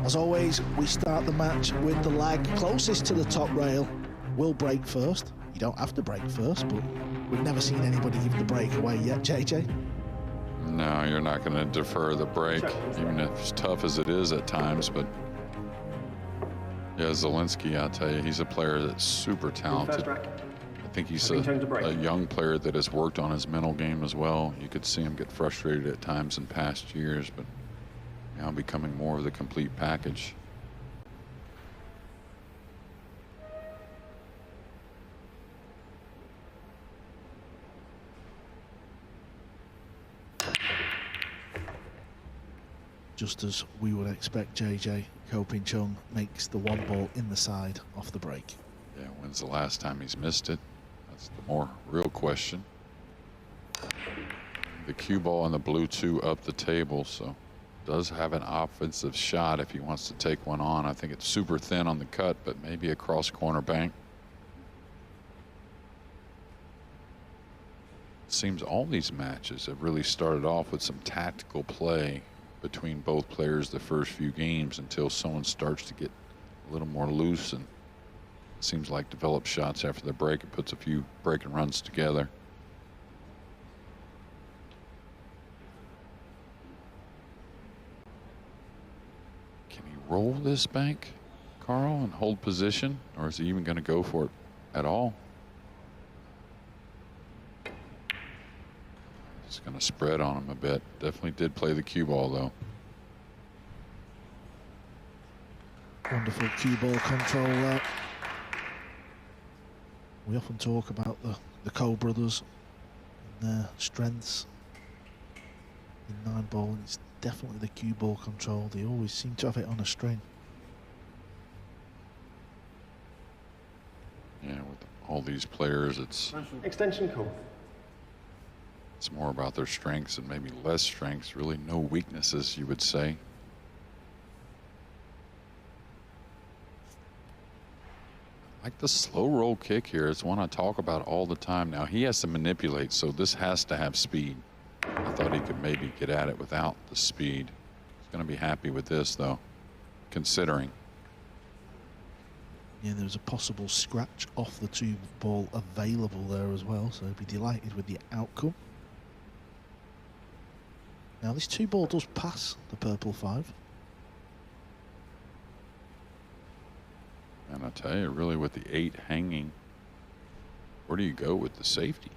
As always, we start the match with the lag closest to the top rail. Will break first. You don't have to break first, but we've never seen anybody give the break away yet, JJ. No, you're not going to defer the break, even as tough as it is at times. But yeah, Zalinski, I'll tell you, he's a player that's super talented. I think he's a young player that has worked on his mental game as well. You could see him get frustrated at times in past years, but now becoming more of the complete package. Just as we would expect, JJ, Ko Ping Chung makes the one ball in the side off the break. Yeah, when's the last time he's missed it? That's the more real question. The cue ball and the blue 2 up the table, so does have an offensive shot if he wants to take one on. I think it's super thin on the cut, but maybe across corner bank. Seems all these matches have really started off with some tactical play between both players the first few games until someone starts to get a little more loose and seems like develop shots after the break and puts a few break and runs together. Can he roll this bank, Carl, and hold position, or is he even going to go for it at all? It's going to spread on him a bit. Definitely did play the cue ball, though. Wonderful cue ball control there. We often talk about the Ko brothers and their strengths in Nineball, and it's definitely the cue ball control. They always seem to have it on a string. Yeah, with all these players, it's extension call. It's more about their strengths and maybe less strengths, really no weaknesses, you would say. Like the slow roll kick here, it's one I talk about all the time. Now he has to manipulate, so this has to have speed. I thought he could maybe get at it without the speed. He's going to be happy with this, though, considering. Yeah, there's a possible scratch off the 2 ball available there as well, so he'll be delighted with the outcome. Now this 2 ball does pass the purple 5. And I tell you, really with the 8 hanging, where do you go with the safety?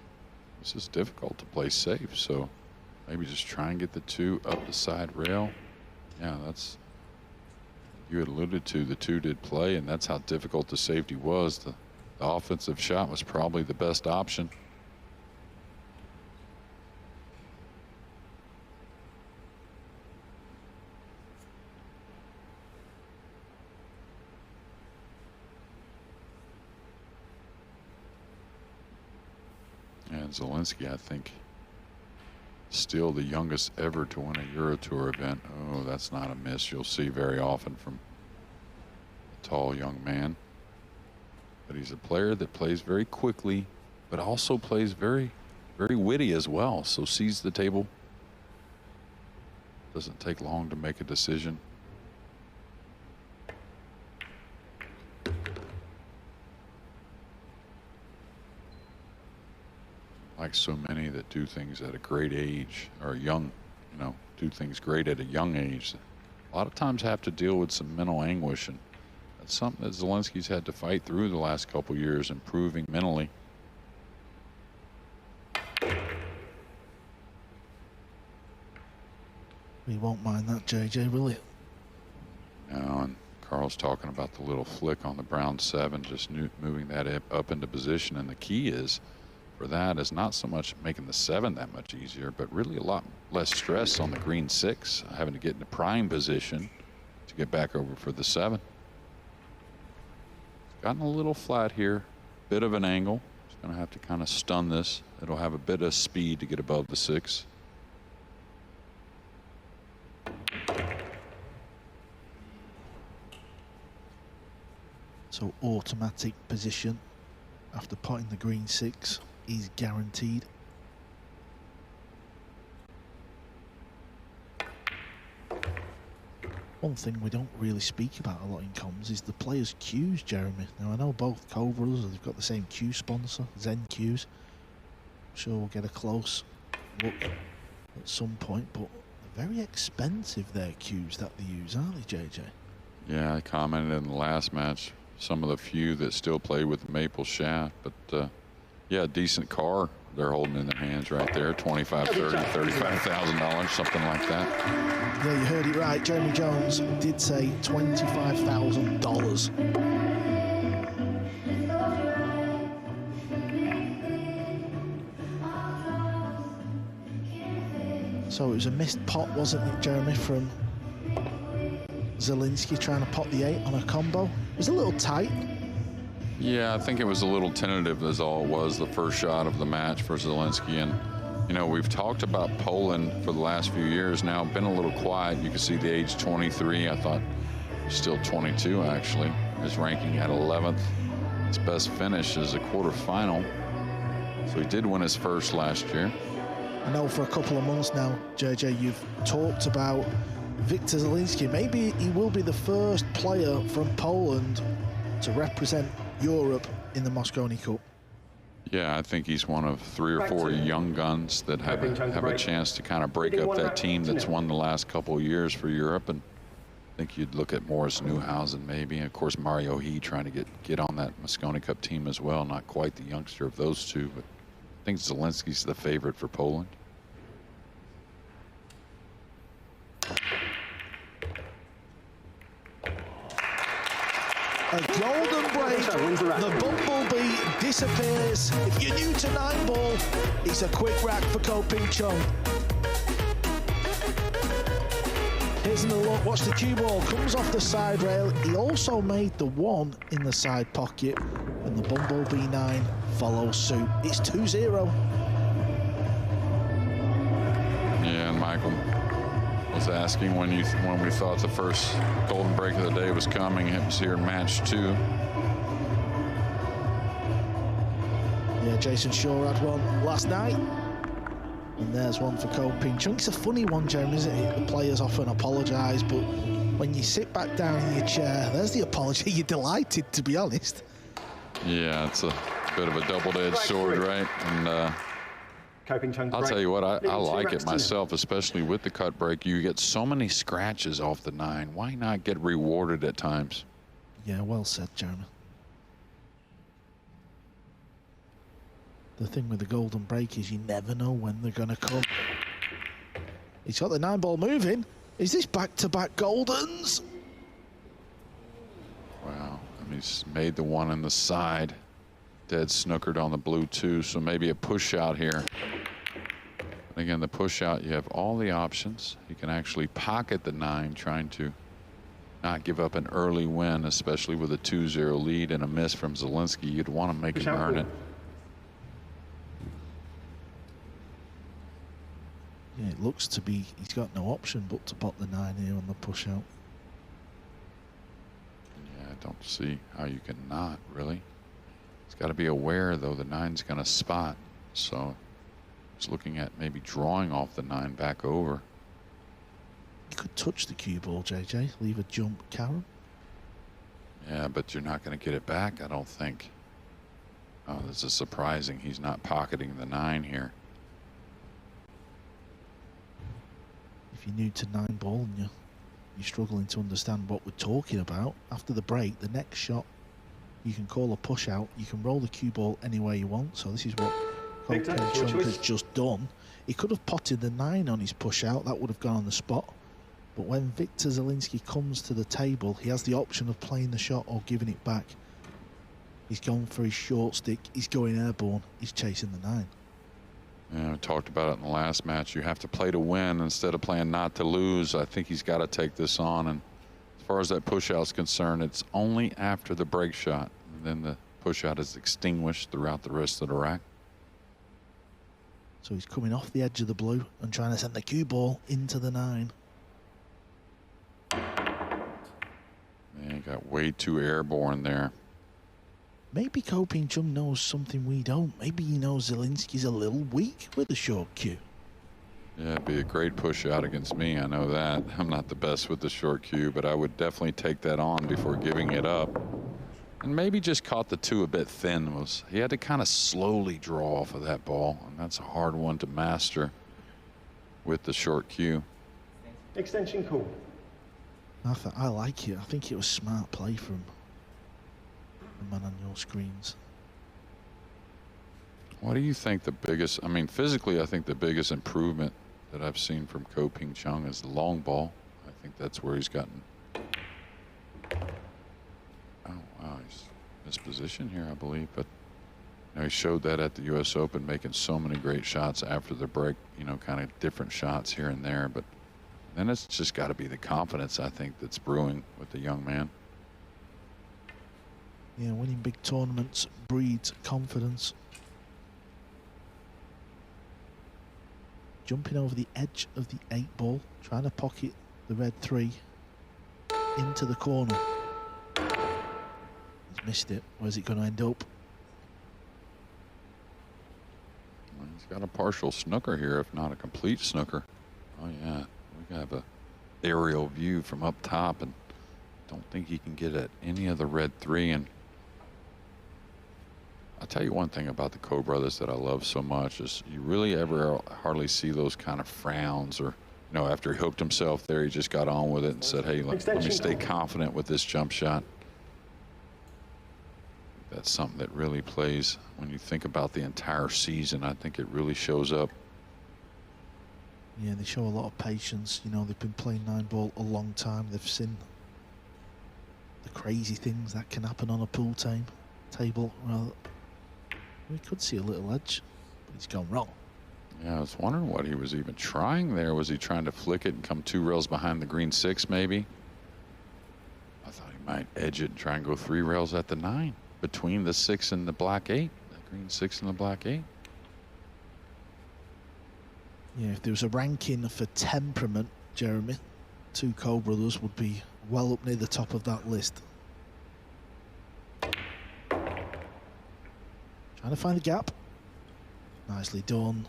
This is difficult to play safe, so maybe just try and get the 2 up the side rail. Yeah, that's, you had alluded to, the 2 did play, and that's how difficult the safety was. The offensive shot was probably the best option. And Zalinski, I think, still the youngest ever to win a Euro Tour event. Oh, that's not a miss you'll see very often from a tall young man. But he's a player that plays very quickly, but also plays very, very witty as well. So sees the table. Doesn't take long to make a decision. Like so many that do things at a great age, or young, do things great at a young age, a lot of times have to deal with some mental anguish, and that's something that Zalinski's had to fight through the last couple years, improving mentally. He won't mind that, JJ, will he? No, and Carl's talking about the little flick on the brown 7, just moving that up into position, and the key is, for that is not so much making the 7 that much easier, but really a lot less stress on the green 6, having to get into prime position to get back over for the 7. It's gotten a little flat here, bit of an angle. It's going to have to kind of stun this. It'll have a bit of speed to get above the 6. So automatic position after potting the green 6 is guaranteed. One thing we don't really speak about a lot in comms is the players' cues, Jeremy. Now, I know both Ko brothers, they've got the same cue sponsor, Zen Cues. I'm sure we'll get a close look at some point, but they're very expensive, their cues that they use, aren't they, JJ? Yeah, I commented in the last match, some of the few that still play with the maple shaft, but yeah, decent car they're holding in their hands right there, $25,000, $30,000, $35,000, something like that. Yeah, you heard it right. Jeremy Jones did say $25,000. So it was a missed pot, wasn't it, Jeremy, from Zalinski trying to pot the 8 on a combo? It was a little tight. Yeah, I think it was a little tentative is all it was, the first shot of the match for Zalinski. And, you know, we've talked about Poland for the last few years now, been a little quiet. You can see the age 23. I thought still 22, actually. His ranking at 11th. His best finish is a quarterfinal. So he did win his first last year. I know for a couple of months now, JJ, you've talked about Wiktor Zielinski. Maybe he will be the first player from Poland to represent Europe in the Mosconi Cup. Yeah, I think he's one of 3 or 4 young guns that have a chance to kind of break up that team that's won the last couple of years for Europe. And I think you'd look at Morris Newhausen maybe. And of course, Mario He trying to get on that Mosconi Cup team as well. Not quite the youngster of those two, but I think Zielinski's the favorite for Poland. A golden break, the bumblebee disappears. If you're new to Nineball, it's a quick rack for Ko Ping Chung. Here's another look, watch the cue ball, comes off the side rail. He also made the 1 in the side pocket, and the bumblebee 9 follows suit. It's 2-0. Yeah, and Michael was asking when we thought the first golden break of the day was coming. It was here in match 2. Yeah, Jason Shaw had one last night. And there's one for Ko Ping Chung. It's a funny one, Jeremy, isn't it? The players often apologise, but when you sit back down in your chair, there's the apology. You're delighted, to be honest. Yeah, it's a bit of a double-edged sword, right? And I'll tell you what, I like it myself, especially with the cut break. You get so many scratches off the 9. Why not get rewarded at times? Yeah, well said, Jeremy. The thing with the golden break is you never know when they're going to come. He's got the 9-ball moving. Is this back-to-back goldens? Wow, and he's made the 1 in the side. Dead snookered on the blue 2, so maybe a push out here. And again, the push out, you have all the options. You can actually pocket the 9, trying to not give up an early win, especially with a 2-0 lead and a miss from Zalinski. You'd want to make him earn it. Yeah, it looks to be he's got no option but to pot the 9 here on the push out. Yeah, I don't see how you can not, really. He's got to be aware, though, the 9's going to spot. So he's looking at maybe drawing off the 9 back over. You could touch the cue ball, JJ. Leave a jump carom. Yeah, but you're not going to get it back, I don't think. Oh, this is surprising. He's not pocketing the 9 here. If you're new to Nineball and you're struggling to understand what we're talking about, after the break, the next shot, you can call a push out. You can roll the cue ball anywhere you want. So this is what Ko Ping Chung has just done. He could have potted the 9 on his push out. That would have gone on the spot. But when Wiktor Zielinski comes to the table, he has the option of playing the shot or giving it back. He's gone for his short stick. He's going airborne. He's chasing the 9. Yeah, we talked about it in the last match. You have to play to win instead of playing not to lose. I think he's got to take this on. And as far as that push out's concerned, it's only after the break shot. And then the push out is extinguished throughout the rest of the rack. So he's coming off the edge of the blue and trying to send the cue ball into the 9. Man, he got way too airborne there. Maybe Ko Ping Chung knows something we don't. Maybe he knows Zalinski's a little weak with the short cue. Yeah, it'd be a great push out against me. I know that. I'm not the best with the short cue, but I would definitely take that on before giving it up. And maybe just caught the two a bit thin. He had to kind of slowly draw off of that ball, and that's a hard one to master with the short cue. Extension call. I like it. I think it was smart play from the man on your screens. What do you think the biggest, I mean, physically, I think the biggest improvement that I've seen from Ko Ping Chung is the long ball. I think that's where he's gotten. Oh, wow, he's mispositioned here, I believe. But you know, he showed that at the U.S. Open, making so many great shots after the break, you know, kind of different shots here and there. But then it's just got to be the confidence, I think, that's brewing with the young man. Yeah, winning big tournaments breeds confidence. Jumping over the edge of the 8 ball, trying to pocket the red 3 into the corner. He's missed it. Where's it going to end up? Well, he's got a partial snooker here, if not a complete snooker. Oh yeah, we have a aerial view from up top, and don't think he can get at any of the red 3. And I'll tell you one thing about the Ko brothers that I love so much is you really ever hardly see those kind of frowns, or, you know, after he hooked himself there, he just got on with it and said, hey, let me stay confident with this jump shot. That's something that really plays when you think about the entire season. I think it really shows up. Yeah, they show a lot of patience. You know, they've been playing 9-ball a long time. They've seen the crazy things that can happen on a pool table. Well, we could see a little edge, but he's gone wrong. Yeah, I was wondering what he was even trying there. Was he trying to flick it and come 2 rails behind the green 6, maybe? I thought he might edge it and try and go 3 rails at the 9, between the 6 and the black 8, the green 6 and the black 8. Yeah, if there was a ranking for temperament, Jeremy, 2 Ko brothers would be well up near the top of that list. Trying to find the gap. Nicely done.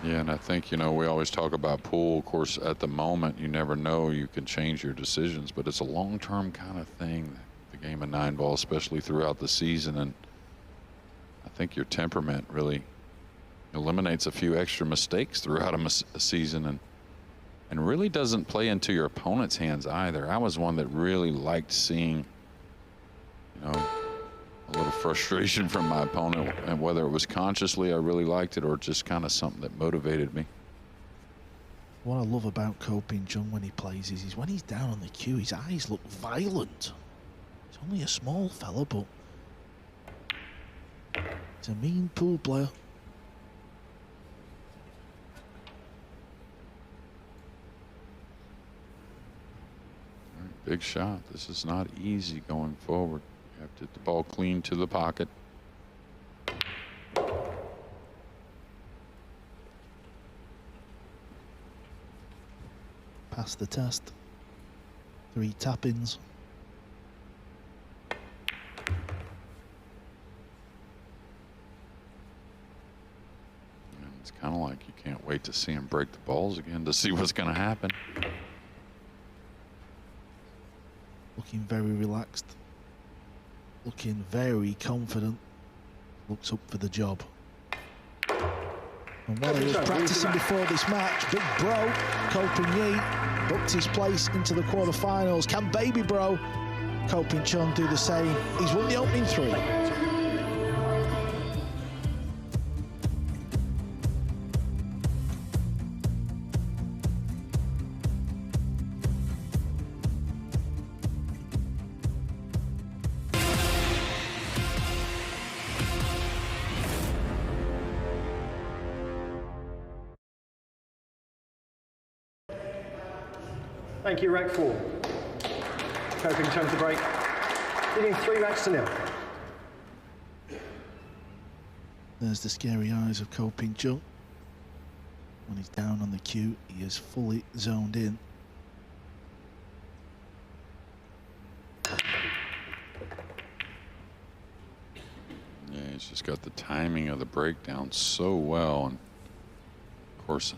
Yeah, and I think, you know, we always talk about pool. Of course, at the moment, you never know. You can change your decisions, but it's a long-term kind of thing, the game of 9-ball, especially throughout the season. And I think your temperament really eliminates a few extra mistakes throughout a season, and really doesn't play into your opponent's hands either. I was one that really liked seeing, you know, a little frustration from my opponent, and whether it was consciously I really liked it or just kind of something that motivated me. What I love about Ko Ping Chung when he plays is when he's down on the cue, his eyes look violent. He's only a small fella, but he's a mean pool player. All right, big shot. This is not easy going forward. You have to hit the ball clean to the pocket. Pass the test. 3 tap-ins. And it's kind of like you can't wait to see him break the balls again to see what's going to happen. Looking very relaxed. Looking very confident. Looks up for the job. And while he was practicing before this match, Big Bro, Ko Ping booked his place into the quarterfinals. Can Baby Bro, Ko Ping Chung, do the same? He's won the opening 3. Thank you, rack 4. Ko Ping Chung to break, leading 3 racks to 0. There's the scary eyes of Ko Ping Chung. When he's down on the cue, he is fully zoned in. Yeah, he's He's just got the timing of the breakdown so well, and of course,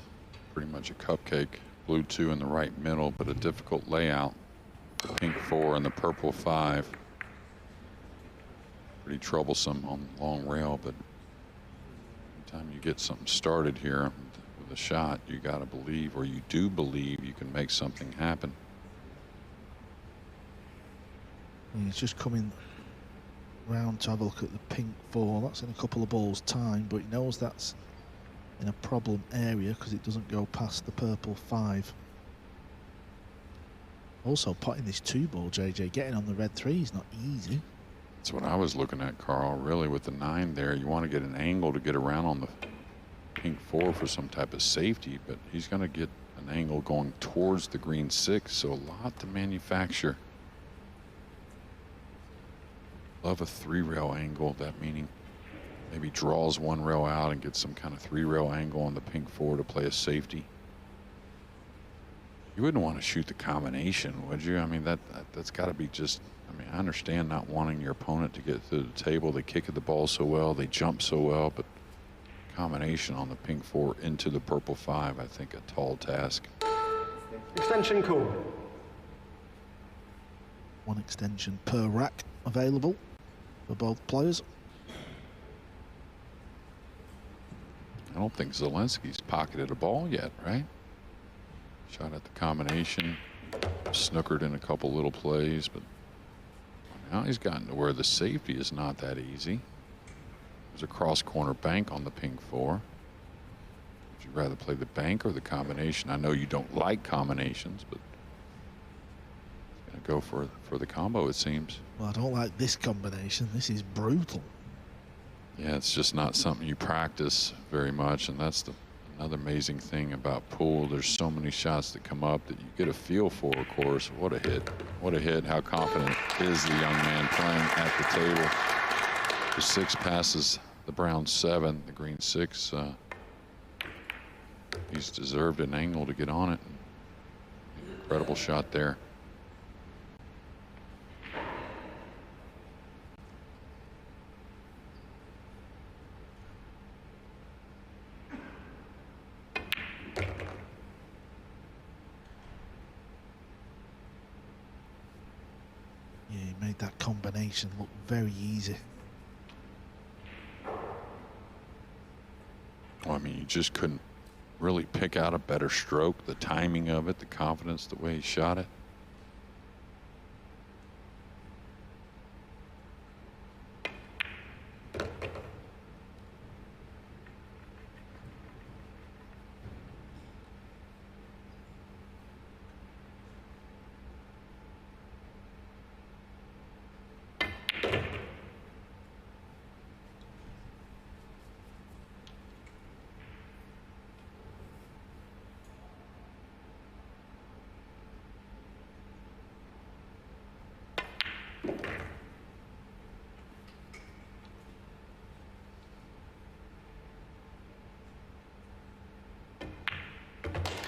pretty much a cupcake. Blue 2 in the right middle, but a difficult layout. The pink 4 and the purple 5. Pretty troublesome on the long rail, but anytime you get something started here with a shot, you got to believe, or you do believe, you can make something happen. And he's just coming round to have a look at the pink 4. That's in a couple of balls' time, but he knows that's in a problem area because it doesn't go past the purple 5. Also, potting this 2 ball, JJ, getting on the red 3 is not easy. That's what I was looking at, Carl. Really, with the 9 there, you want to get an angle to get around on the pink 4 for some type of safety, but he's going to get an angle going towards the green 6, so a lot to manufacture. Love a 3-rail angle, that meaning maybe draws 1 rail out and gets some kind of 3-rail angle on the pink 4 to play a safety. You wouldn't want to shoot the combination, would you? I mean, that's got to be just, I mean, I understand not wanting your opponent to get to the table. They kick at the ball so well, they jump so well, but combination on the pink 4 into the purple 5, I think a tall task. Extension call. 1 extension per rack available for both players. I don't think Zalinski's pocketed a ball yet, right? Shot at the combination, snookered in a couple little plays, but now he's gotten to where the safety is not that easy. There's a cross corner bank on the pink 4. Would you rather play the bank or the combination? I know you don't like combinations, but he's gonna go for the combo, it seems. Well, I don't like this combination. This is brutal. Yeah, it's just not something you practice very much, and that's another amazing thing about pool. There's so many shots that come up that you get a feel for, of course. What a hit. What a hit. How confident is the young man playing at the table? The 6 passes the brown 7, the green 6. He's deserved an angle to get on it. Incredible shot there. Made that combination look very easy. Well, I mean, you just couldn't really pick out a better stroke. The timing of it, the confidence, the way he shot it.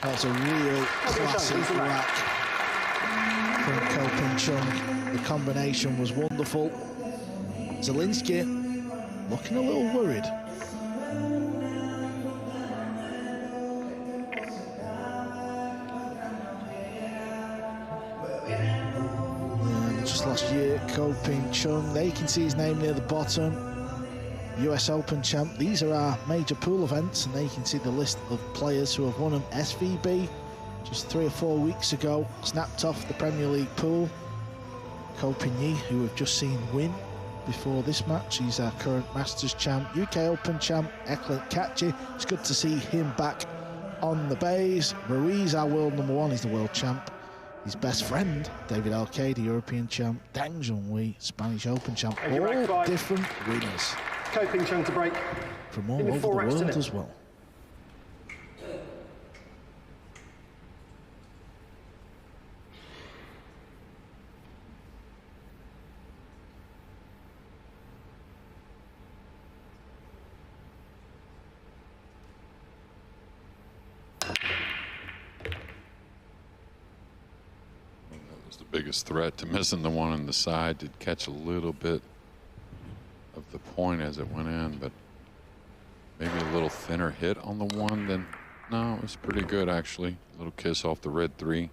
That's a real classic rack from Ko Ping Chung. The combination was wonderful. Zalinski looking a little worried. And just last year, Ko Ping Chung, there you can see his name near the bottom. US Open champ. These are our major pool events, and there you can see the list of players who have won them. SVB just 3 or 4 weeks ago snapped off the Premier League pool. Ko Ping, who we've just seen win before this match, he's our current Masters champ. UK Open champ Eklint Kachi, it's good to see him back on the bays. Ruiz, our world #1, he's the world champ. His best friend David Alcaide, European champ. Dang Junhui, Spanish Open champ. All different winners Ko Ping Chung to break. from all over the world as well. That was the biggest threat to missing the one on the side. Did catch a little bit of the point as it went in, but maybe a little thinner hit on the 1 than, no, it was pretty good actually. A little kiss off the red 3.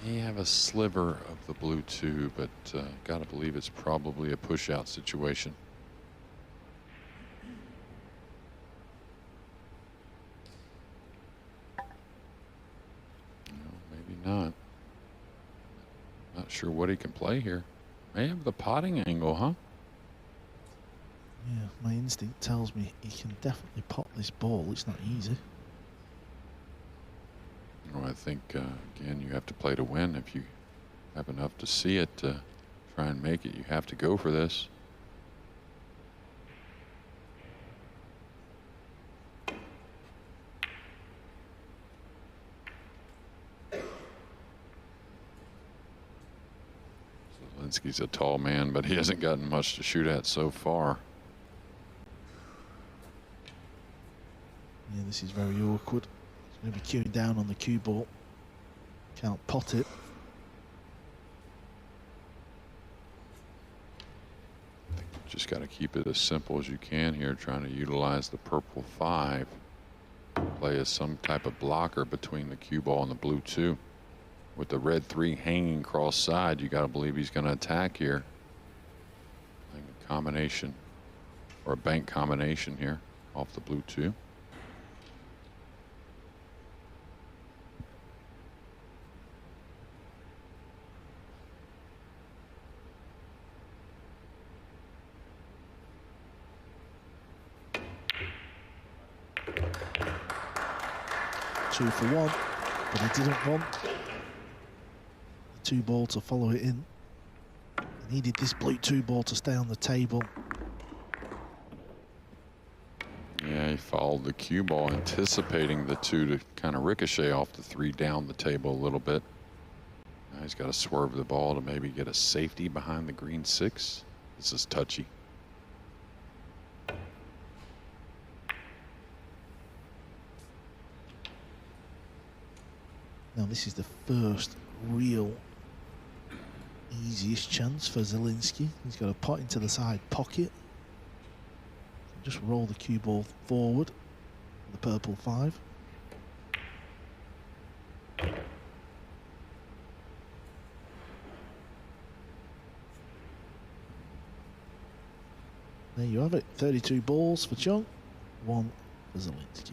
You have a sliver of the blue 2, but gotta believe it's probably a push out situation. No, maybe not. Not sure what he can play here. May have the potting angle, huh? Yeah, my instinct tells me he can definitely pot this ball. It's not easy. Well, I think, again, you have to play to win. If you have enough to see it, to try and make it, you have to go for this. Zalinski's a tall man, but he hasn't gotten much to shoot at so far. Yeah, this is very awkward. He's going to be queuing down on the cue ball. Can't pot it. Just got to keep it as simple as you can here, trying to utilize the purple 5. Play as some type of blocker between the cue ball and the blue 2. With the red 3 hanging cross side, you got to believe he's going to attack here. Playing a combination or a bank combination here off the blue 2. Two for 1, but he didn't want the 2 ball to follow it in. He needed this blue 2 ball to stay on the table. Yeah, he followed the cue ball, anticipating the 2 to kind of ricochet off the 3 down the table a little bit. Now he's got to swerve the ball to maybe get a safety behind the green 6. This is touchy. Now this is the first real easiest chance for Zielinski. He's got a pot into the side pocket. Just roll the cue ball forward, the purple 5. There you have it, 32 balls for Chung, 1 for Zalinski.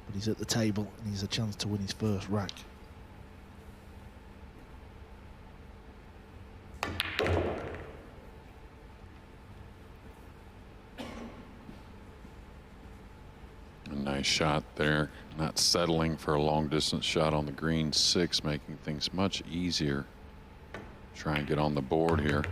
But he's at the table and he's a chance to win his first rack. A nice shot there, not settling for a long distance shot on the green 6, making things much easier. Try and get on the board here.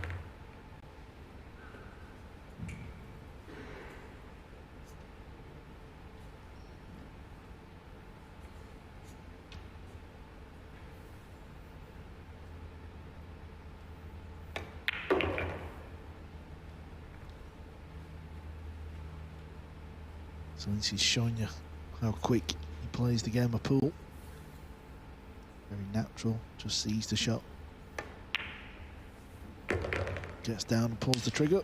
So this is showing you how quick he plays the game of pool. Very natural, just sees the shot. Gets down and pulls the trigger.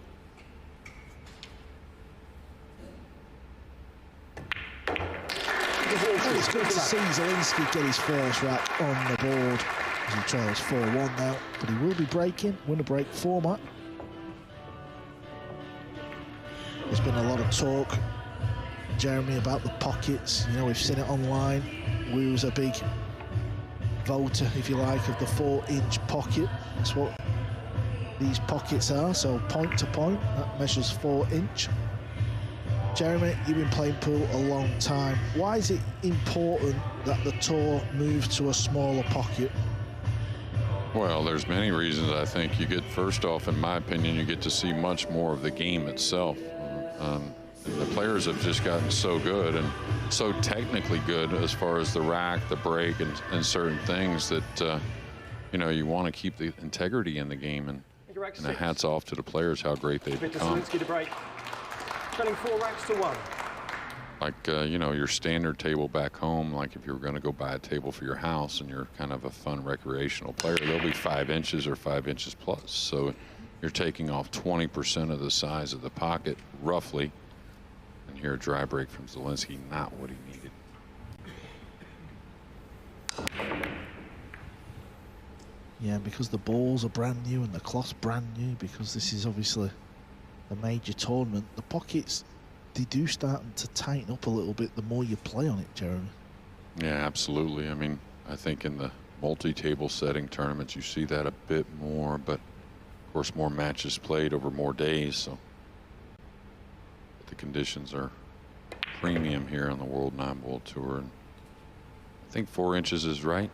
It's good to see Zalinski get his first rack on the board as he trails 4-1 now, but he will be breaking, winner break format. There's been a lot of talk, Jeremy, about the pockets. You know, we've seen it online. We was a big voter, if you like, of the 4-inch pocket. That's what these pockets are, so point to point, that measures 4 inch. Jeremy, you've been playing pool a long time. Why is it important that the tour moves to a smaller pocket? Well, there's many reasons. I think you get, first off, in my opinion, you get to see much more of the game itself. The players have just gotten so good and so technically good as far as the rack, the break, and certain things that, you know, you want to keep the integrity in the game. And hats off to the players, how great they've become. Trailing 4 racks to 1. Like, you know, your standard table back home, like if you were going to go buy a table for your house and you're kind of a fun recreational player, they'll be 5 inches or 5 inches plus. So you're taking off 20% of the size of the pocket, roughly. And here, a dry break from Zielinski, not what he needed. Yeah, because the balls are brand new and the cloth's brand new, because this is obviously a major tournament, the pockets, they do start to tighten up a little bit the more you play on it, Jeremy. Yeah, absolutely. I mean, I think in the multi-table setting tournaments, you see that a bit more, but of course more matches played over more days, so but the conditions are premium here on the World Nineball Tour, and I think 4 inches is right.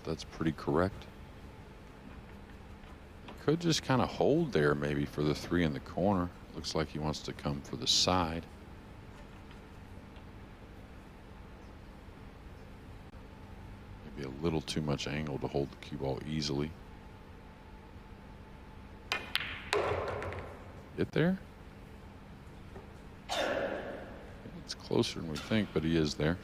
That's pretty correct. Could just kind of hold there maybe for the 3 in the corner. Looks like he wants to come for the side. Maybe a little too much angle to hold the cue ball easily. Get there? It's closer than we think, but he is there.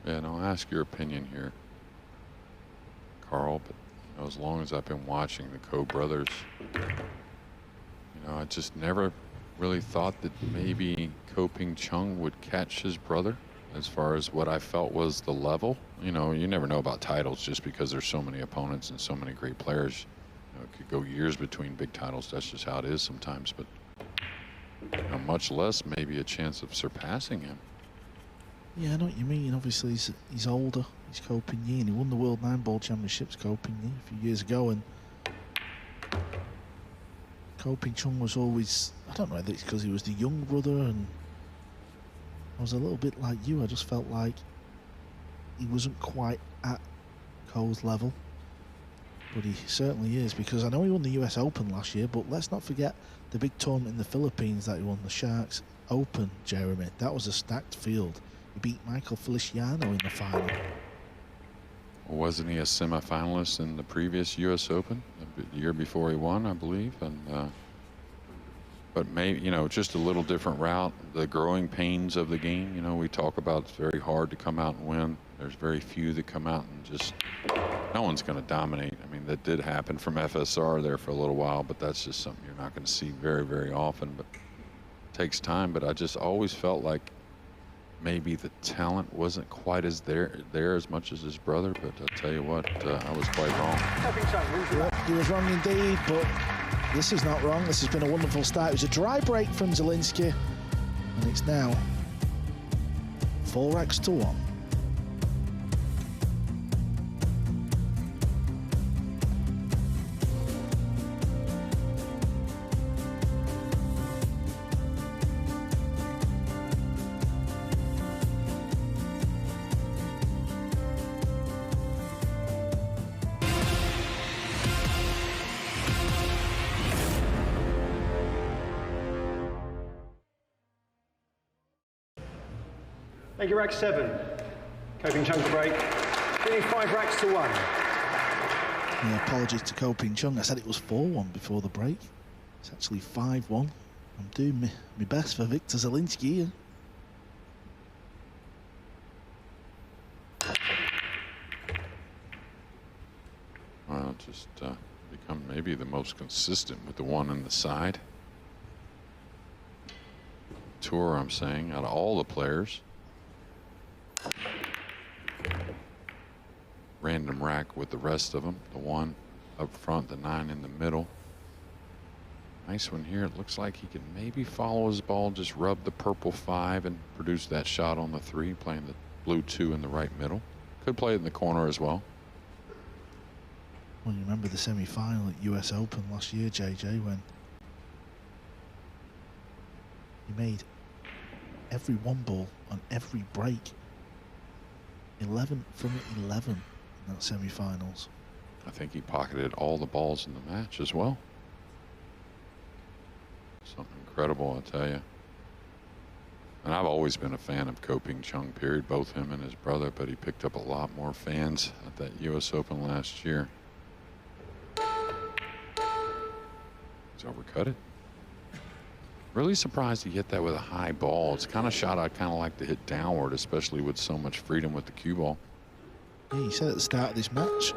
Yeah, and I'll ask your opinion here, Carl, but you know, as long as I've been watching the Ko brothers, you know, I just never really thought that maybe Ko Ping Chung would catch his brother as far as what I felt was the level. You know, you never know about titles just because there's so many opponents and so many great players. You know, it could go years between big titles. That's just how it is sometimes, but you know, much less maybe a chance of surpassing him. Yeah, I know what you mean. Obviously, he's older. He's Ko Ping and he won the World Nineball Championships, Ko Ping a few years ago, and Ko Ping Chung was always, I don't know whether it's because he was the young brother, and I was a little bit like you. I just felt like he wasn't quite at Ko's level, but he certainly is, because I know he won the US Open last year, but let's not forget the big tournament in the Philippines that he won, the Sharks Open, Jeremy. That was a stacked field. He beat Michael Feliciano in the final. Wasn't he a semifinalist in the previous U.S. Open, the year before he won, I believe? And but maybe, you know, just a little different route. The growing pains of the game, you know, we talk about it's very hard to come out and win. There's very few that come out and just, no one's going to dominate. I mean, that did happen from FSR there for a little while, but that's just something you're not going to see very, very often. But it takes time. But I just always felt like maybe the talent wasn't quite as there as much as his brother, but I'll tell you what, I was quite wrong. Yep, he was wrong indeed, but this is not wrong. This has been a wonderful start. It was a dry break from Zielinski, and it's now 4-1. Thank you, rack 7. Ko Ping Chung to break. Winning 5 racks to 1. Yeah, apologies to Ko Ping Chung. I said it was 4-1 before the break. It's actually 5-1. I'm doing my best for Wiktor Zielinski. Well, just become maybe the most consistent with the one on the side. Tour, I'm saying, out of all the players. Random rack with the rest of them. The 1 up front, the 9 in the middle. Nice one here. It looks like he can maybe follow his ball, just rub the purple 5 and produce that shot on the 3, playing the blue 2 in the right middle. Could play it in the corner as well. Well, you remember the semi-final at US Open last year, JJ, when he made every 1 ball on every break 11 from 11 in that semi-finals. I think he pocketed all the balls in the match as well. Something incredible, I tell you. And I've always been a fan of Ko Ping Chung, period, both him and his brother, but he picked up a lot more fans at that U.S. Open last year. He's overcut it. Really surprised he hit that with a high ball. It's the kind of shot I kind of like to hit downward, especially with so much freedom with the cue ball. Yeah, he said at the start of this match,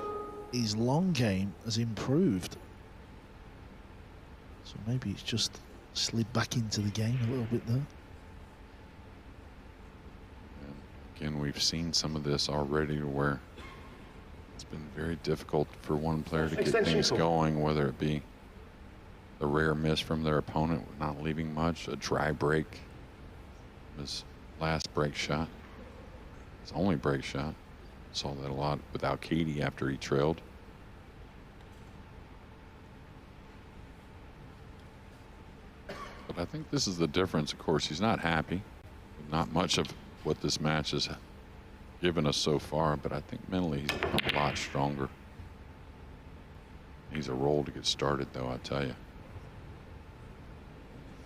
his long game has improved. So maybe it's just slid back into the game a little bit there. And again, we've seen some of this already where it's been very difficult for one player to get things going, whether it be a rare miss from their opponent, not leaving much, a dry break, his last break shot, his only break shot. Saw that a lot without Katie after he trailed. But I think this is the difference. Of course, he's not happy. Not much of what this match has given us so far, but I think mentally he's become a lot stronger. He's a roll to get started, though, I tell you.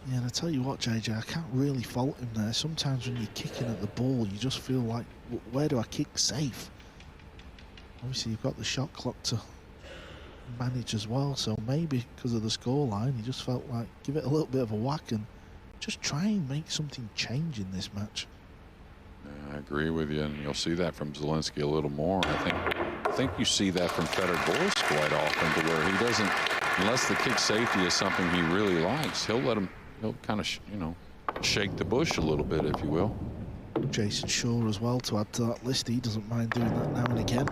Yeah, and I tell you what, JJ, I can't really fault him there. Sometimes when you're kicking at the ball, you just feel like, where do I kick safe? Obviously, you've got the shot clock to manage as well, so maybe because of the scoreline, he just felt like give it a little bit of a whack and just try and make something change in this match. Yeah, I agree with you, and you'll see that from Zalinski a little more. I think you see that from Fedor quite often, to where he doesn't, unless the kick safety is something he really likes, he'll kind of, you know, shake the bush a little bit, if you will. Jason Shaw as well to add to that list. He doesn't mind doing that now and again.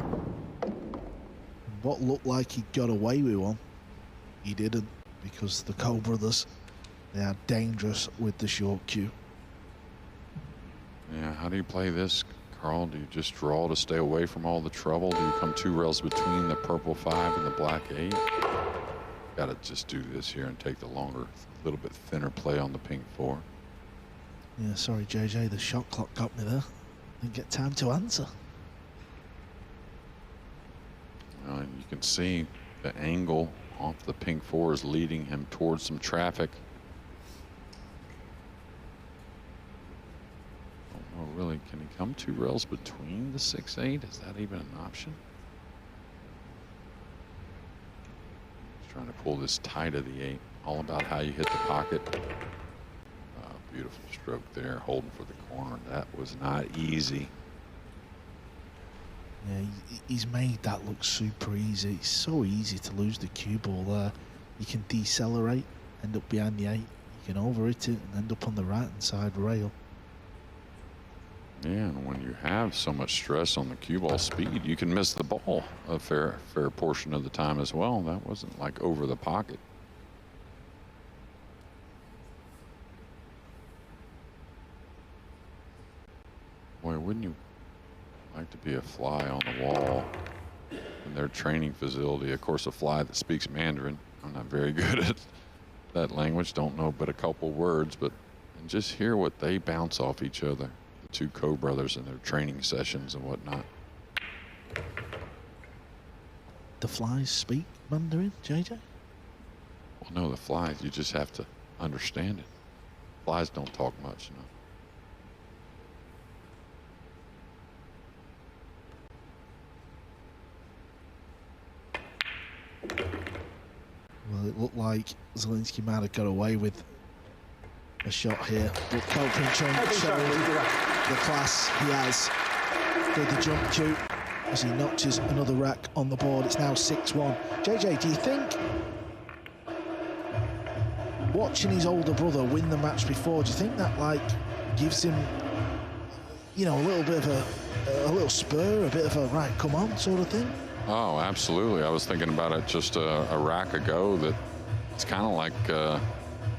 What looked like he got away with one, he didn't, because the Ko brothers, they are dangerous with the short cue. Yeah, how do you play this, Carl? Do you just draw to stay away from all the trouble? Do you come 2 rails between the purple 5 and the black 8? Got to just do this here and take the longer, little bit thinner play on the pink 4. Yeah, sorry, JJ, the shot clock got me there. Didn't get time to answer. And you can see the angle off the pink 4 is leading him towards some traffic. Don't know really, can he come 2 rails between the 6-8? Is that even an option? He's trying to pull this tight of the 8. All about how you hit the pocket. Beautiful stroke there, holding for the corner. That was not easy. Yeah, he's made that look super easy. It's so easy to lose the cue ball there. You can decelerate, end up behind the 8. You can overhit it and end up on the right-hand side rail. Yeah, and when you have so much stress on the cue ball speed, you can miss the ball a fair portion of the time as well. That wasn't like over the pocket. Boy, wouldn't you like to be a fly on the wall in their training facility? Of course, a fly that speaks Mandarin. I'm not very good at that language, don't know but a couple words, but and just hear what they bounce off each other, the 2 Ko brothers in their training sessions and whatnot. The flies speak Mandarin, JJ? Well, no, the flies, you just have to understand it. Flies don't talk much, no. Well, it looked like Zalinski might have got away with a shot here, but Ko Ping Chung showed the class he has with the jump cue as he notches another rack on the board. It's now 6-1. JJ, do you think watching his older brother win the match before, do you think that like gives him, you know, a little bit of a little spur, a bit of a right, come on sort of thing? Oh, absolutely. I was thinking about it just a rack ago, that it's kind of like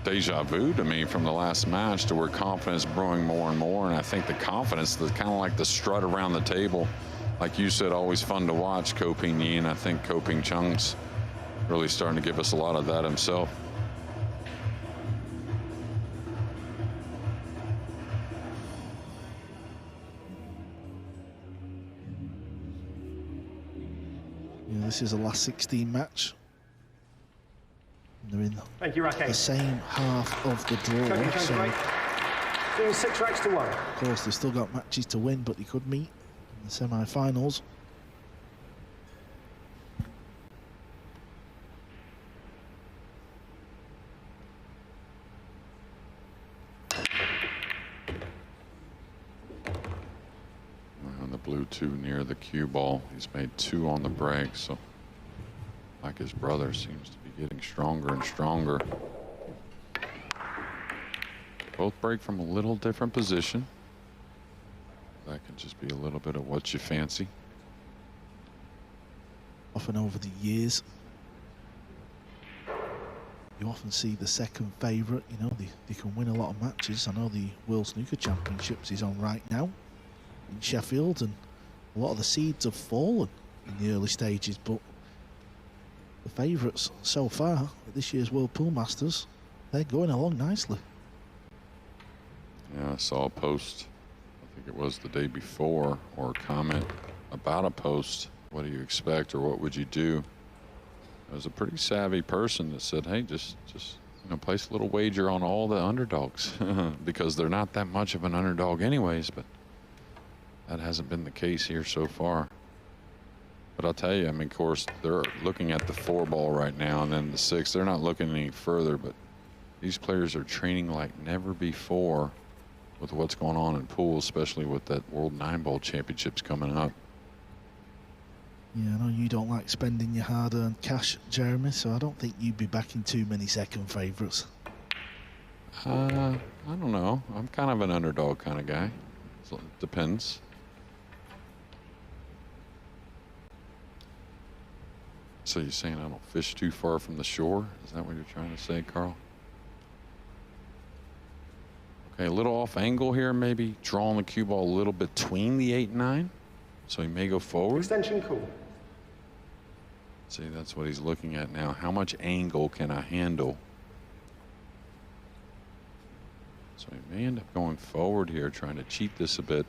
deja vu to me from the last match, to where confidence brewing more and more. And I think the confidence, that's kind of like the strut around the table, like you said, always fun to watch, Ko Ping Yi, and I think Ko Ping Chung's really starting to give us a lot of that himself. Yeah, this is a last 16 match. They're in Thank you, rack the 8. same half of the draw. Ko Ping Chung to So, break. Doing 6 racks to 1. of course, they've still got matches to win, but they could meet in the semi-finals. And the blue 2 near the cue ball. He's made 2 on the break, so like his brother seems to be getting stronger and stronger. Both break from a little different position. That can just be a little bit of what you fancy. Often over the years, you often see the second favourite. You know, they can win a lot of matches. I know the World Snooker Championships is on right now in Sheffield, and a lot of the seeds have fallen in the early stages, but the favourites so far at this year's World Pool Masters, they're going along nicely. Yeah, I saw a post, I think it was the day before, or a comment about a post. What do you expect, or what would you do? It was a pretty savvy person that said, hey, just you know, place a little wager on all the underdogs because they're not that much of an underdog anyways, but that hasn't been the case here so far. But I'll tell you, I mean, of course, they're looking at the 4 ball right now and then the 6. They're not looking any further, but these players are training like never before with what's going on in pool, especially with that World Nineball Championships coming up. Yeah, I know you don't like spending your hard-earned cash, Jeremy, so I don't think you'd be backing too many second favourites. I don't know. I'm kind of an underdog kind of guy. So it depends. So you're saying I don't fish too far from the shore? Is that what you're trying to say, Carl? Okay, a little off angle here, maybe drawing the cue ball a little between the 8 and 9. So he may go forward. Extension cool. See, that's what he's looking at now. How much angle can I handle? So he may end up going forward here, trying to cheat this a bit.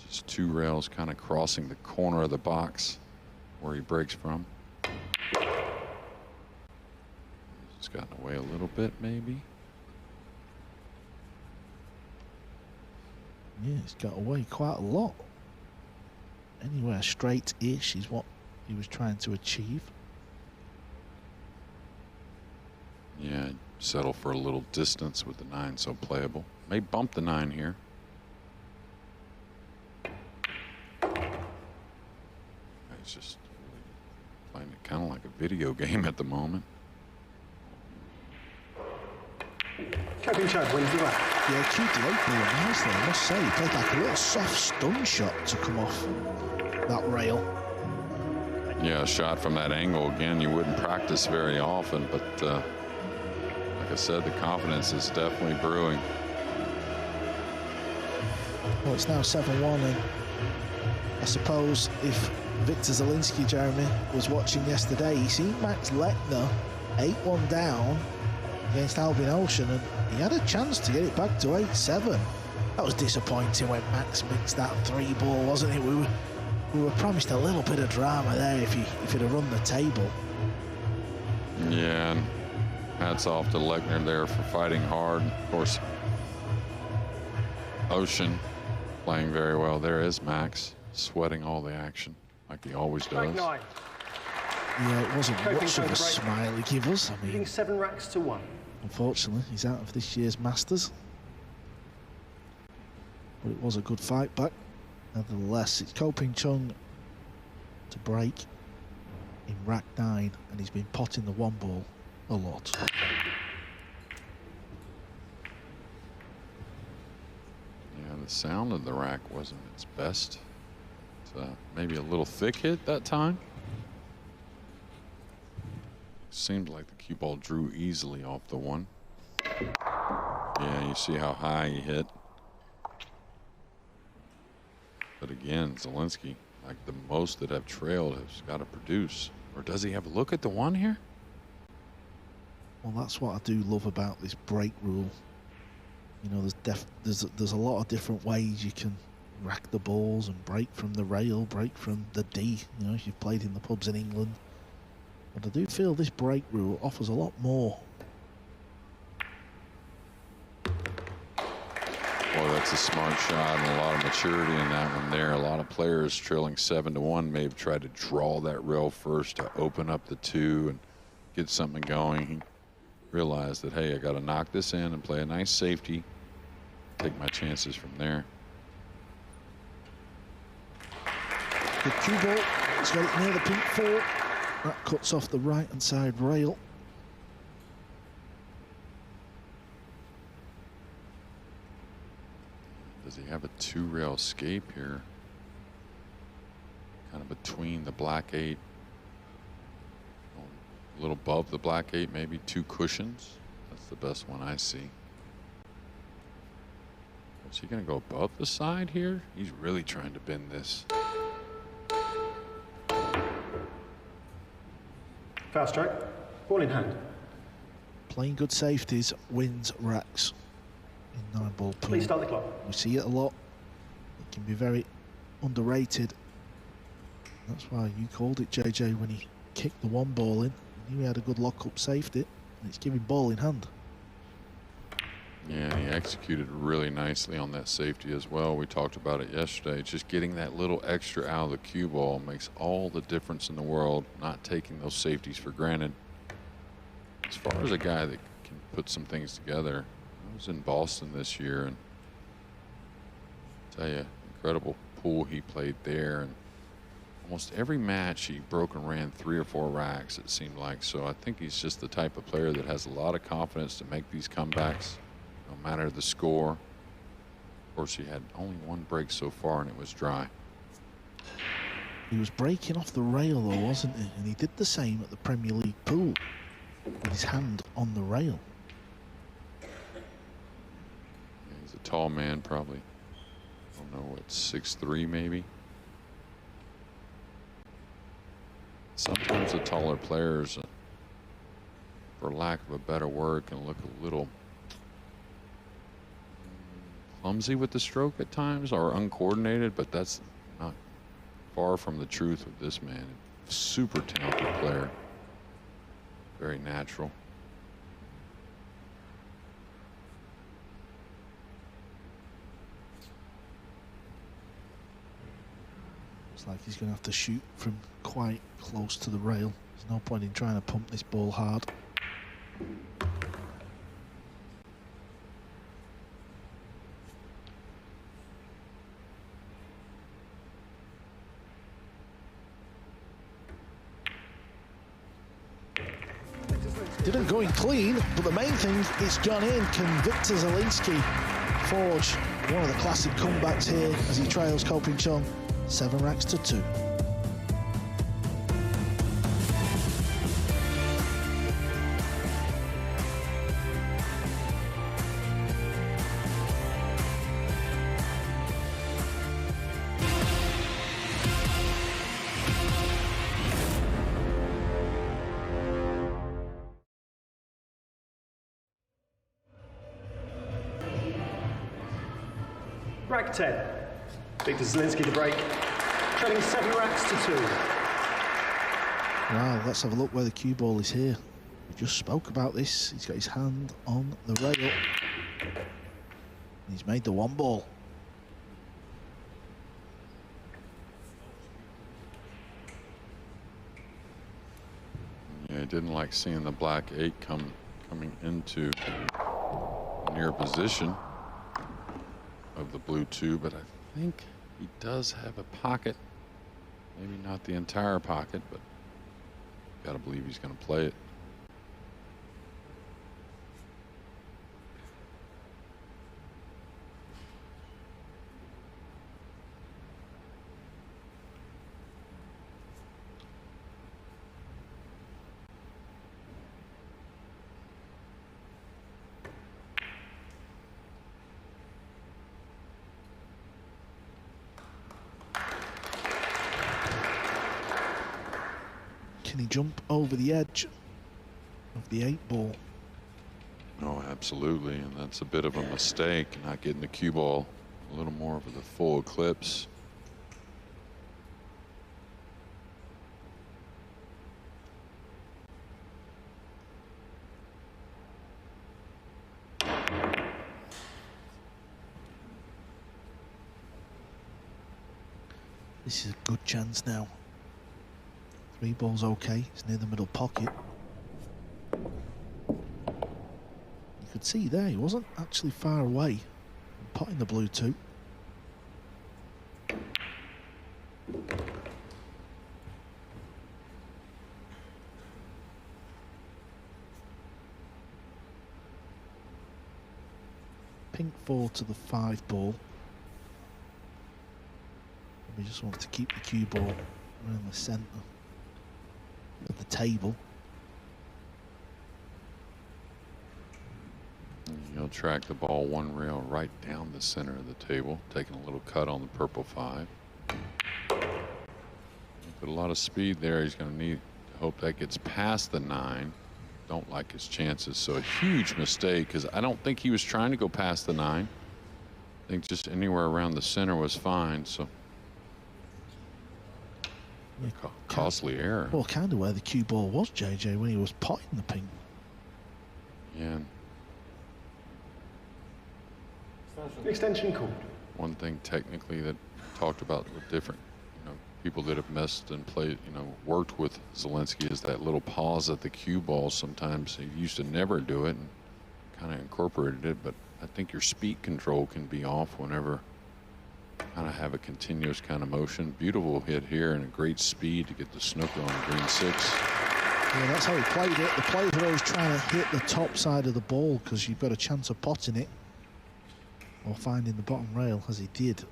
Just 2 rails kind of crossing the corner of the box where he breaks from. He's gotten away a little bit, maybe. Yeah, he's got away quite a lot. Anywhere straight-ish is what he was trying to achieve. Yeah, settle for a little distance with the 9, so playable. May bump the 9 here. He's just playing it kind of like a video game at the moment. Ko Ping Chung wins the rack. Yeah, cued the 8 ball nicely, I must say. He played like a little soft stun shot to come off that rail. Yeah, a shot from that angle, again, you wouldn't practice very often, but like I said, the confidence is definitely brewing. Well, it's now 7-1, and I suppose if Wiktor Zielinski, Jeremy, was watching yesterday, he seen Max Lechner 8-1 down against Albin Ocean, and he had a chance to get it back to 8-7. That was disappointing when Max mixed that 3 ball, wasn't it? We were promised a little bit of drama there if he'd have run the table. Yeah, and hats off to Lechner there for fighting hard. Of course, Ocean playing very well. There is Max sweating all the action like he always does. 9. Yeah, it wasn't Ko Ping much Chung of a to break. smile he gave us. I Leading mean, 7 racks to 1. unfortunately, he's out of this year's Masters. But it was a good fight back. Nevertheless, it's Ko Ping Chung to break in rack 9, and he's been potting the 1 ball a lot. Yeah, the sound of the rack wasn't its best. It's maybe a little thick hit that time. Seemed like the cue ball drew easily off the 1. Yeah, you see how high he hit. But again, Zielinski, like the most that have trailed, has got to produce. Or does he have a look at the 1 here? Well, that's what I do love about this break rule. You know, there's a lot of different ways you can rack the balls and break from the rail, break from the D, you know, if you've played in the pubs in England. But I do feel this break rule offers a lot more. Boy, that's a smart shot and a lot of maturity in that one there. A lot of players trailing 7-1 may have tried to draw that rail first to open up the 2 and get something going. He realized that, hey, I got to knock this in and play a nice safety, take my chances from there. The cue ball, it's got it near the pink 4. That cuts off the right-hand side rail. Does he have a 2-rail escape here? Kind of between the black 8. A little above the black 8, maybe 2 cushions. That's the best one I see. Is he going to go above the side here? He's really trying to bend this. Foul strike. Ball in hand. Playing good safeties wins racks in 9-ball pool. Please start the clock. We see it a lot. It can be very underrated. That's why you called it, JJ, when he kicked the 1 ball in. He knew he had a good lock-up safety, and it's giving ball in hand. Yeah, he executed really nicely on that safety as well. We talked about it yesterday. Just getting that little extra out of the cue ball makes all the difference in the world, not taking those safeties for granted. As far as a guy that can put some things together, I was in Boston this year, and I tell you, incredible pool he played there. And almost every match he broke and ran 3 or 4 racks, it seemed like. So I think he's just the type of player that has a lot of confidence to make these comebacks, no matter the score. Of course, he had only 1 break so far, and it was dry. He was breaking off the rail, though, wasn't he? And he did the same at the Premier League pool, with his hand on the rail. Yeah, he's a tall man, probably. I don't know, what, 6'3" maybe? Sometimes the taller players, for lack of a better word, can look a little clumsy with the stroke at times, or uncoordinated, but that's not far from the truth with this man. Super talented player. Very natural. Looks like he's going to have to shoot from quite close to the rail. There's no point in trying to pump this ball hard. Didn't go in clean, but the main thing is gone in. Can Wiktor Zielinski forge one of the classic comebacks here as he trails Ko Ping Chung 7 racks to 2. Rack 10. Wiktor Zielinski to break. Trailing 7 racks to 2. Wow, let's have a look where the cue ball is here. We just spoke about this. He's got his hand on the rail. He's made the 1 ball. Yeah, he didn't like seeing the black 8 coming into near position of the blue 2, but I think he does have a pocket. Maybe not the entire pocket, but gotta believe he's gonna play it. Can he jump over the edge of the 8 ball? Oh, absolutely, and that's a bit of a mistake, not getting the cue ball a little more of the full eclipse. This is a good chance now. 3 balls okay. It's near the middle pocket. You could see there, he wasn't actually far away. Potting the blue 2. Pink 4 to the 5 ball. We just want to keep the cue ball around the centre of the table. You'll track the ball 1 rail right down the center of the table, taking a little cut on the purple 5. Put a lot of speed there. He's going to need to hope that gets past the 9. Don't like his chances. So a huge mistake, because I don't think he was trying to go past the 9. I think just anywhere around the center was fine. So Yeah, costly error. Well, kind of where the cue ball was, JJ, when he was potting the pink. Yeah. Extension called. One thing technically that talked about with different, people that have messed and played, worked with Zielinski is that little pause at the cue ball. Sometimes he used to never do it and kind of incorporated it, but I think your speed control can be off whenever kind of have a continuous kind of motion. Beautiful hit here and a great speed to get the snooker on the green 6. Yeah, that's how he played it. The players were always trying to hit the top side of the ball because you've got a chance of potting it or finding the bottom rail, as he did.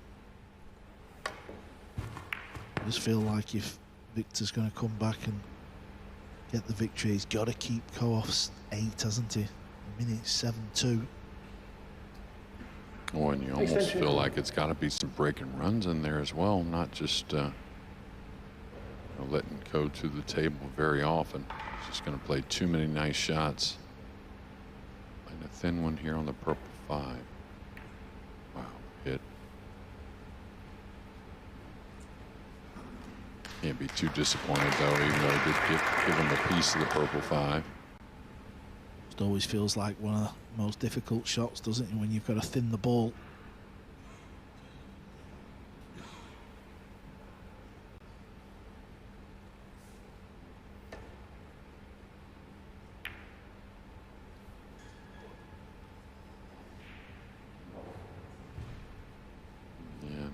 I just feel like if Victor's going to come back and get the victory, he's got to keep Ko off 8, hasn't he? A minute 7-2. Oh, and you almost feel like it's got to be some breaking runs in there as well, not just letting Ko to the table very often. He's just going to play too many nice shots. And a thin one here on the purple 5. Wow, hit. Can't be too disappointed though, even though he did give him a piece of the purple 5. It always feels like one of the most difficult shots, doesn't it, when you've got to thin the ball. Yeah,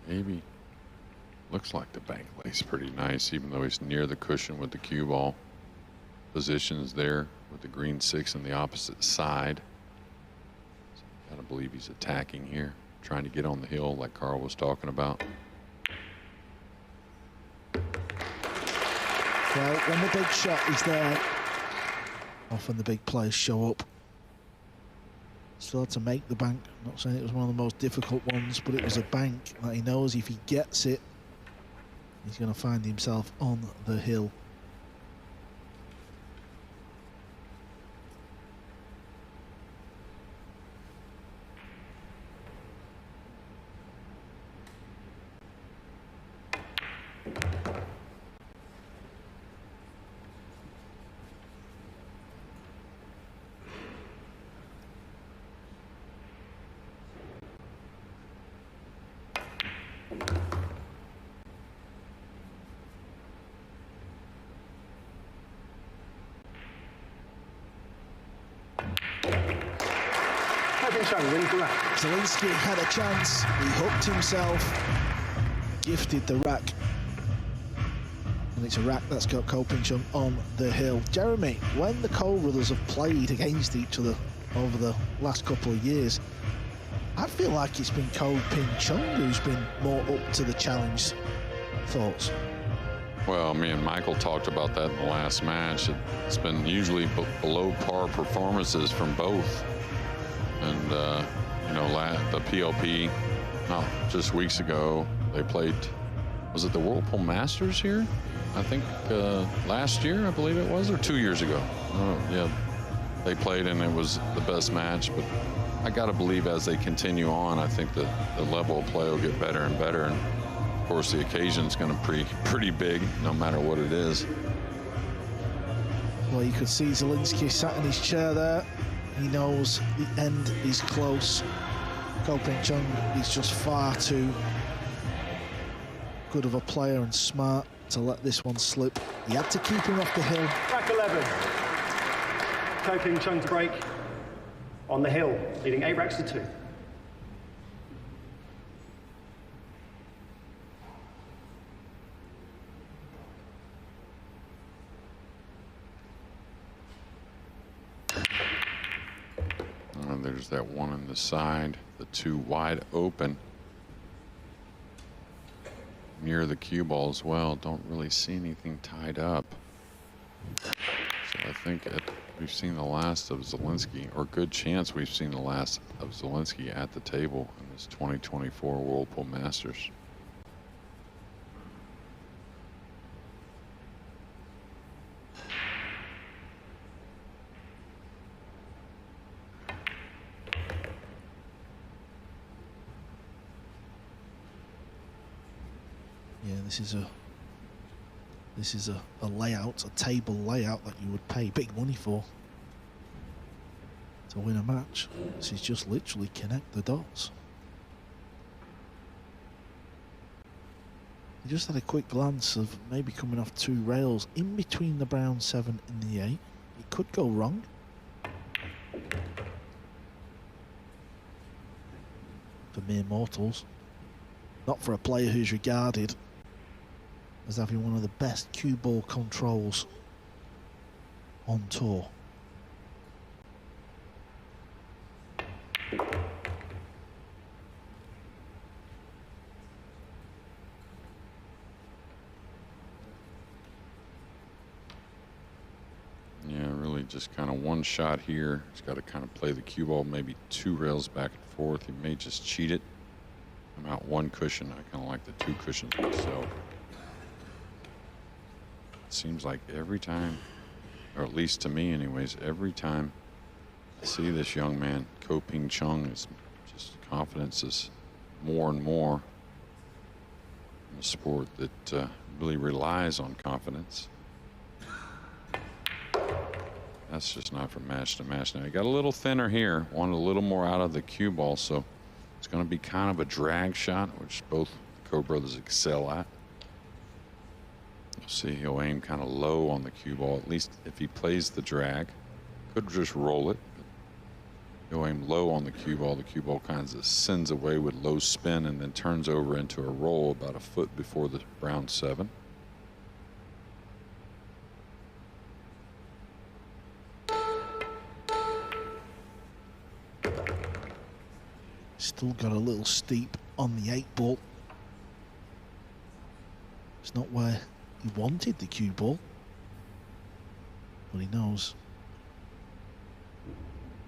maybe. Looks like the bank lay's pretty nice, even though he's near the cushion with the cue ball. Positions there with the green 6 on the opposite side. So gotta believe he's attacking here, trying to get on the hill like Carl was talking about. Well, when the big shot is there, often the big players show up. Still had to make the bank. I'm not saying it was one of the most difficult ones, but it was a bank that he knows if he gets it, he's going to find himself on the hill. Ko Ping Chung wins the rack. Zalinski had a chance. He hooked himself, gifted the rack. And it's a rack that's got Ko Ping Chung on the hill. Jeremy, when the Ko brothers have played against each other over the last couple of years, I feel like it's been Ko Ping Chung who's been more up to the challenge. Thoughts? Well, me and Michael talked about that in the last match. It's been usually below par performances from both. And, the PLP, not just weeks ago, they played, was it the Whirlpool Masters here? I think last year, I believe it was, or 2 years ago. Oh, yeah, they played and it was the best match, but I got to believe as they continue on, I think the level of play will get better and better. And of course, the occasion's going to be pretty big, no matter what it is. Well, you could see Zalinski sat in his chair there. He knows the end is close. Ko Ping Chung is just far too good of a player and smart to let this one slip. He had to keep him off the hill. Rack 11. Ko Ping Chung to break on the hill, leading 8 racks to 2. And there's that one on the side, the 2 wide open. Near the cue ball as well. Don't really see anything tied up. So I think we've seen the last of Zielinski, or good chance we've seen the last of Zielinski at the table in this 2024 Whirlpool Masters. Yeah, this is a layout, a table layout that you would pay big money for to win a match. This is just literally connect the dots. I just had a quick glance of maybe coming off 2 rails in between the brown 7 and the 8. It could go wrong. For mere mortals. Not for a player who's regarded as having one of the best cue ball controls on tour. Yeah, really just kind of one shot here. He's got to kind of play the cue ball, maybe 2 rails back and forth. He may just cheat it. I'm out 1 cushion. I kind of like the 2 cushions myself. It seems like every time, or at least to me anyways, every time I see this young man, Ko Ping Chung, is just confidence is more and more in a sport that really relies on confidence. That's just not from match to match. Now, he got a little thinner here, wanted a little more out of the cue ball, so it's going to be kind of a drag shot, which both the Ko brothers excel at. You'll see he'll aim kind of low on the cue ball, at least if he plays the drag. Could just roll it. He'll aim low on the cue ball. The cue ball kind of sends away with low spin and then turns over into a roll about a foot before the brown 7. Still got a little steep on the 8 ball. It's not where he wanted the cue ball, but he knows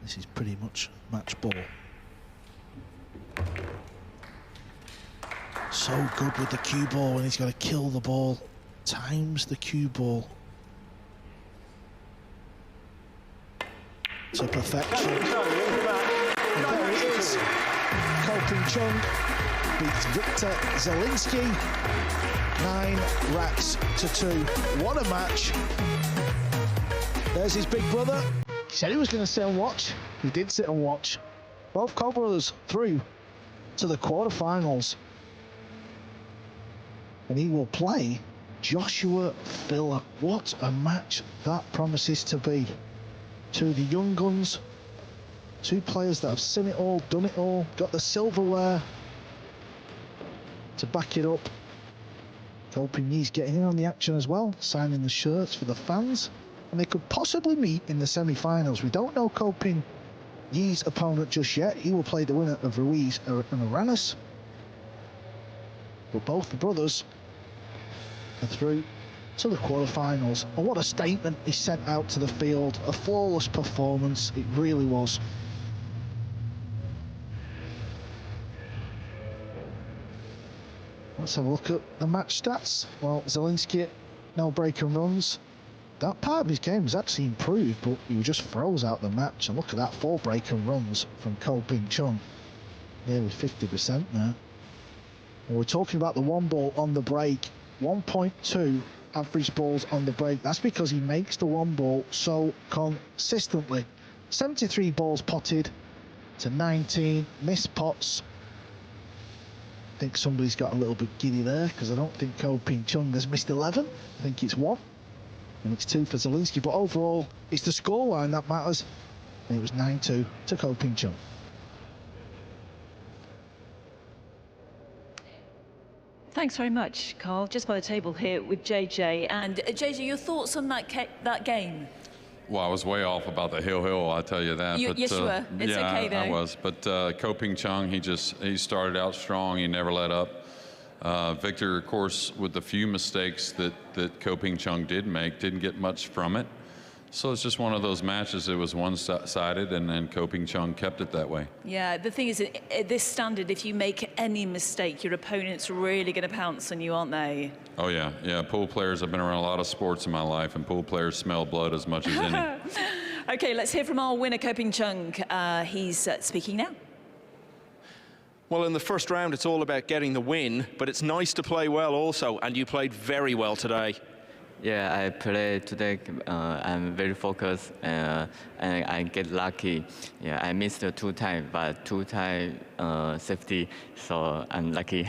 this is pretty much match ball. So good with the cue ball when he's got to kill the ball. Times the cue ball to perfection. And there it is. Ko Ping Chung beats Wiktor Zielinski 9 racks to 2. What a match. There's his big brother. He said he was going to sit and watch. He did sit and watch. Both Ko brothers through to the quarterfinals. And he will play Joshua Filler. What a match that promises to be. 2 of the young guns. 2 players that have seen it all, done it all, got the silverware to back it up. Ko Ping Yee's getting in on the action as well, signing the shirts for the fans, and they could possibly meet in the semi-finals. We don't know Ko Ping Yee's opponent just yet. He will play the winner of Ruiz and Aranas. But both the brothers are through to the quarterfinals. And what a statement he sent out to the field. A flawless performance, it really was. Let's have a look at the match stats. Well, Zalinski, no break and runs. that part of his game was actually improved, but he just froze out the match. And look at that 4 break and runs from Ko Ping Chung. Nearly 50% there. And we're talking about the 1 ball on the break. 1.2 average balls on the break. That's because he makes the 1 ball so consistently. 73 balls potted to 19 missed pots. I think somebody's got a little bit giddy there, because I don't think Ko Ping Chung has missed 11. I think it's 1. And it's 2 for Zalinski. But overall, it's the scoreline that matters. And it was 9-2 to Ko Ping Chung. Thanks very much, Carl. Just by the table here with JJ. And JJ, your thoughts on that game? Well, I was way off about the hill, I'll tell you that. Yes, you were. It's yeah, okay, though. I was. But Ko Ping Chung, he started out strong. He never let up. Victor, of course, with the few mistakes that Ko Ping Chung did make, didn't get much from it. So it's just one of those matches. It was one-sided, and then Ko Ping Chung kept it that way. Yeah, the thing is, at this standard, if you make any mistake, your opponent's really going to pounce on you, aren't they? Oh, yeah. Yeah, pool players, I've been around a lot of sports in my life, and pool players smell blood as much as any. OK, let's hear from our winner, Ko Ping Chung. He's speaking now. Well, in the first round, it's all about getting the win, but it's nice to play well also, and you played very well today. Yeah, I played today. I'm very focused, and I get lucky. Yeah, I missed 2 times, but 2 times safety, so I'm lucky.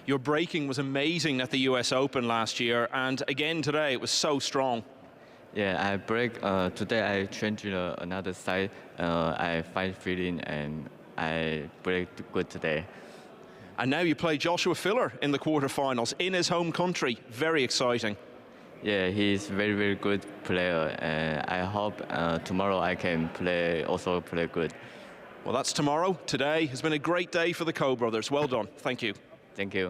Your breaking was amazing at the US Open last year, and again today it was so strong. Yeah, I break. Today I changed another side. I fight feeling, and I break good today. And now you play Joshua Filler in the quarterfinals in his home country. Very exciting. Yeah, he's very, very good player, and I hope tomorrow I can also play good. Well, that's tomorrow. Today has been a great day for the Ko brothers. Well done. Thank you. Thank you.